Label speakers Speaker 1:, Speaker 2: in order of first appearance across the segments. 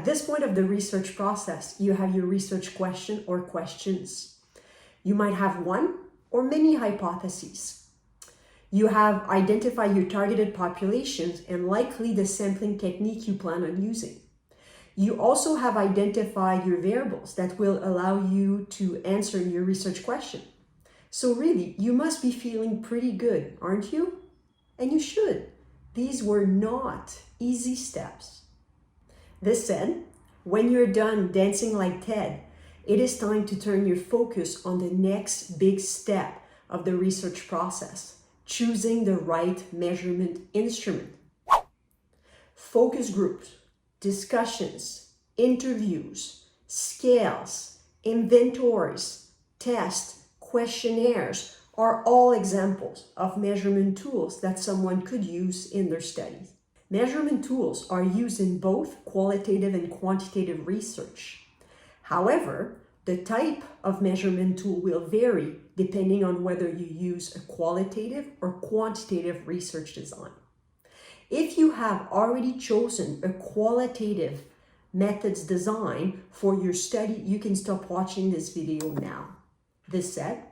Speaker 1: this point of the research process, you have your research question or questions. You might have one or many hypotheses. You have identified your targeted populations and likely the sampling technique you plan on using. You also have identified your variables that will allow you to answer your research question. So really, you must be feeling pretty good, aren't you? And you should. These were not easy steps. This said, when you're done dancing like Ted, it is time to turn your focus on the next big step of the research process, choosing the right measurement instrument. Focus groups, discussions, interviews, scales, inventories, tests, questionnaires are all examples of measurement tools that someone could use in their studies. Measurement tools are used in both qualitative and quantitative research. However, the type of measurement tool will vary depending on whether you use a qualitative or quantitative research design. If you have already chosen a qualitative methods design for your study, you can stop watching this video now. This said,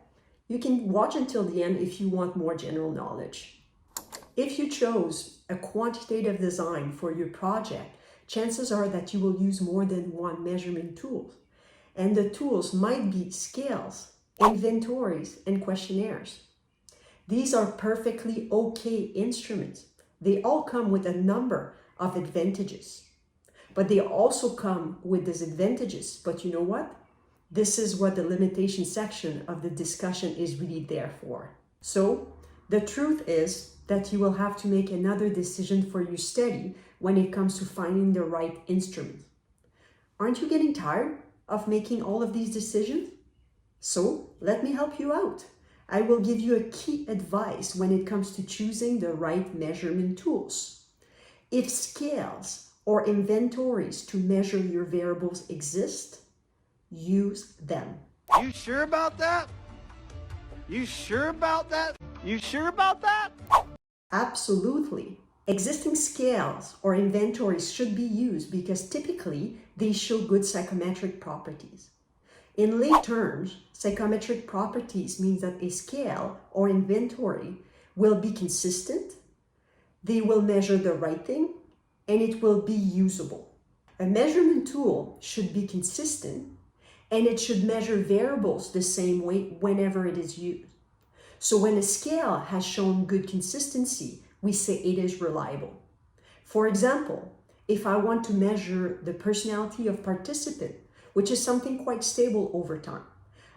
Speaker 1: you can watch until the end if you want more general knowledge. If you chose a quantitative design for your project, chances are that you will use more than one measurement tool. And the tools might be scales, inventories, and questionnaires. These are perfectly okay instruments. They all come with a number of advantages, but they also come with disadvantages. But you know what? This is what the limitation section of the discussion is really there for. So the truth is that you will have to make another decision for your study when it comes to finding the right instrument. Aren't you getting tired of making all of these decisions? So let me help you out. I will give you a key advice when it comes to choosing the right measurement tools. If scales or inventories to measure your variables exist, use them.
Speaker 2: You sure about that? You sure about that? You sure about that?
Speaker 1: Absolutely. Existing scales or inventories should be used because typically they show good psychometric properties. In lay terms, psychometric properties means that a scale or inventory will be consistent, they will measure the right thing, and it will be usable. A measurement tool should be consistent and it should measure variables the same way whenever it is used. So when a scale has shown good consistency, we say it is reliable. For example, if I want to measure the personality of participant, which is something quite stable over time,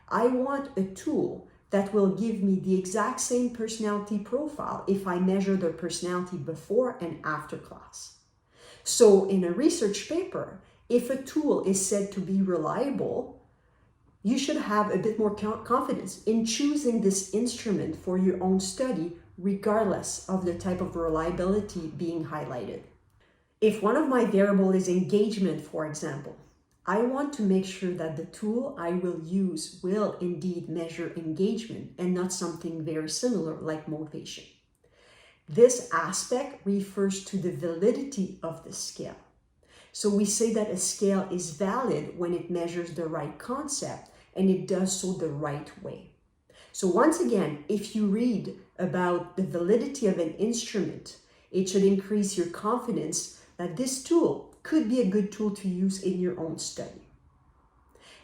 Speaker 1: I want a tool that will give me the exact same personality profile if I measure their personality before and after class. So in a research paper, if a tool is said to be reliable, you should have a bit more confidence in choosing this instrument for your own study, regardless of the type of reliability being highlighted. If one of my variables is engagement, for example, I want to make sure that the tool I will use will indeed measure engagement and not something very similar like motivation. This aspect refers to the validity of the scale. So we say that a scale is valid when it measures the right concept and it does so the right way. So once again, if you read about the validity of an instrument, it should increase your confidence that this tool could be a good tool to use in your own study.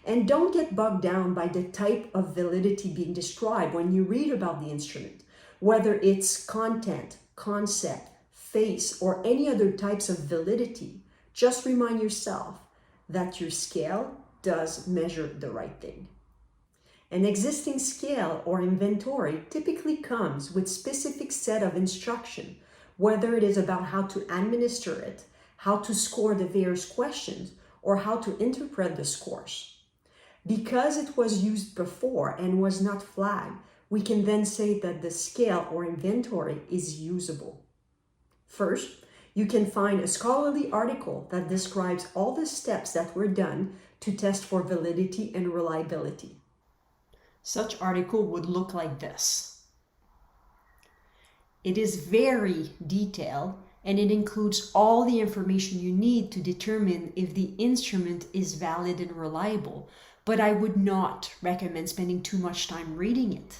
Speaker 1: And don't get bogged down by the type of validity being described when you read about the instrument, whether it's content, concept, face, or any other types of validity. Just remind yourself that your scale does measure the right thing. An existing scale or inventory typically comes with a specific set of instruction, whether it is about how to administer it, how to score the various questions, or how to interpret the scores. Because it was used before and was not flagged, we can then say that the scale or inventory is usable. First, you can find a scholarly article that describes all the steps that were done to test for validity and reliability. Such article would look like this. It is very detailed and it includes all the information you need to determine if the instrument is valid and reliable, but I would not recommend spending too much time reading it.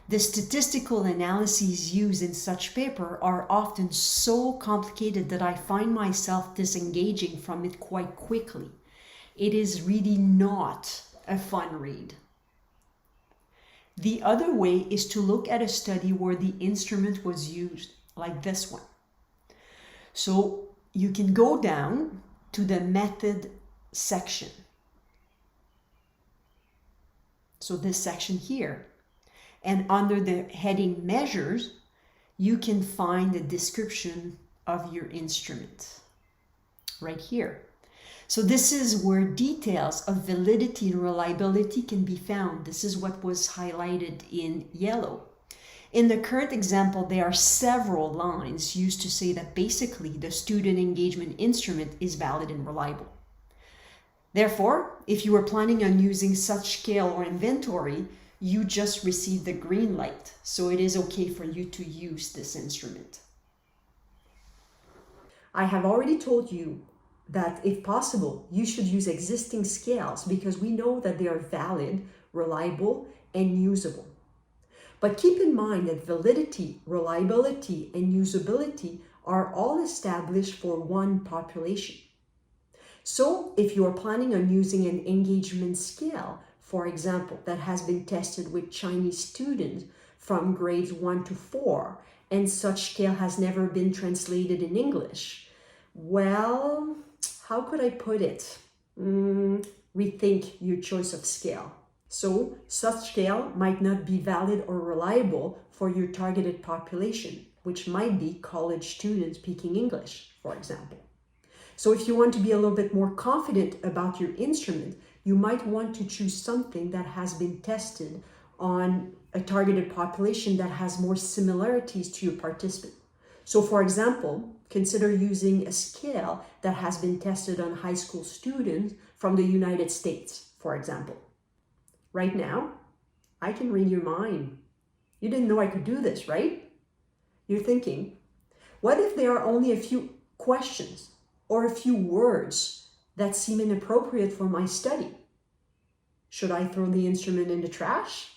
Speaker 1: The statistical analyses used in such paper are often so complicated that I find myself disengaging from it quite quickly. It is really not a fun read. The other way is to look at a study where the instrument was used, like this one. So you can go down to the method section. So this section here. And under the heading measures, you can find the description of your instrument right here. So this is where details of validity and reliability can be found. This is what was highlighted in yellow. In the current example, there are several lines used to say that basically the student engagement instrument is valid and reliable. Therefore, if you were planning on using such scale or inventory, you just received the green light, so it is okay for you to use this instrument. I have already told you that if possible, you should use existing scales because we know that they are valid, reliable, and usable. But keep in mind that validity, reliability, and usability are all established for one population. So if you are planning on using an engagement scale, for example, that has been tested with Chinese students from grades 1 to 4, and such scale has never been translated in English, well, how could I put it? Rethink your choice of scale. So such scale might not be valid or reliable for your targeted population, which might be college students speaking English, for example. So if you want to be a little bit more confident about your instrument, you might want to choose something that has been tested on a targeted population that has more similarities to your participant. So for example, consider using a scale that has been tested on high school students from the United States, for example. Right now, I can read your mind. You didn't know I could do this, right? You're thinking, what if there are only a few questions or a few words that seem inappropriate for my study? Should I throw the instrument in the trash?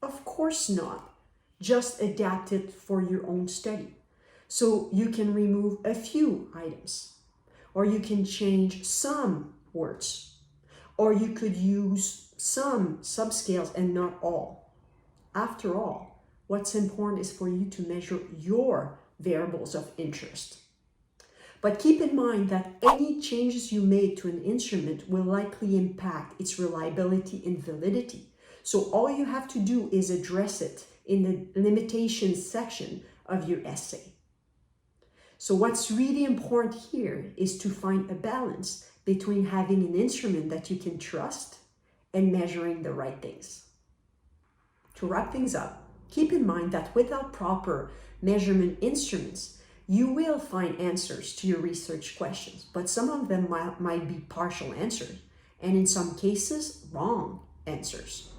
Speaker 1: Of course not. Just adapt it for your own study. So you can remove a few items, or you can change some words, or you could use some subscales and not all. After all, what's important is for you to measure your variables of interest. But keep in mind that any changes you make to an instrument will likely impact its reliability and validity. So all you have to do is address it in the limitations section of your essay. So what's really important here is to find a balance between having an instrument that you can trust and measuring the right things. To wrap things up, keep in mind that without proper measurement instruments, you will find answers to your research questions, but some of them might be partial answers, and in some cases, wrong answers.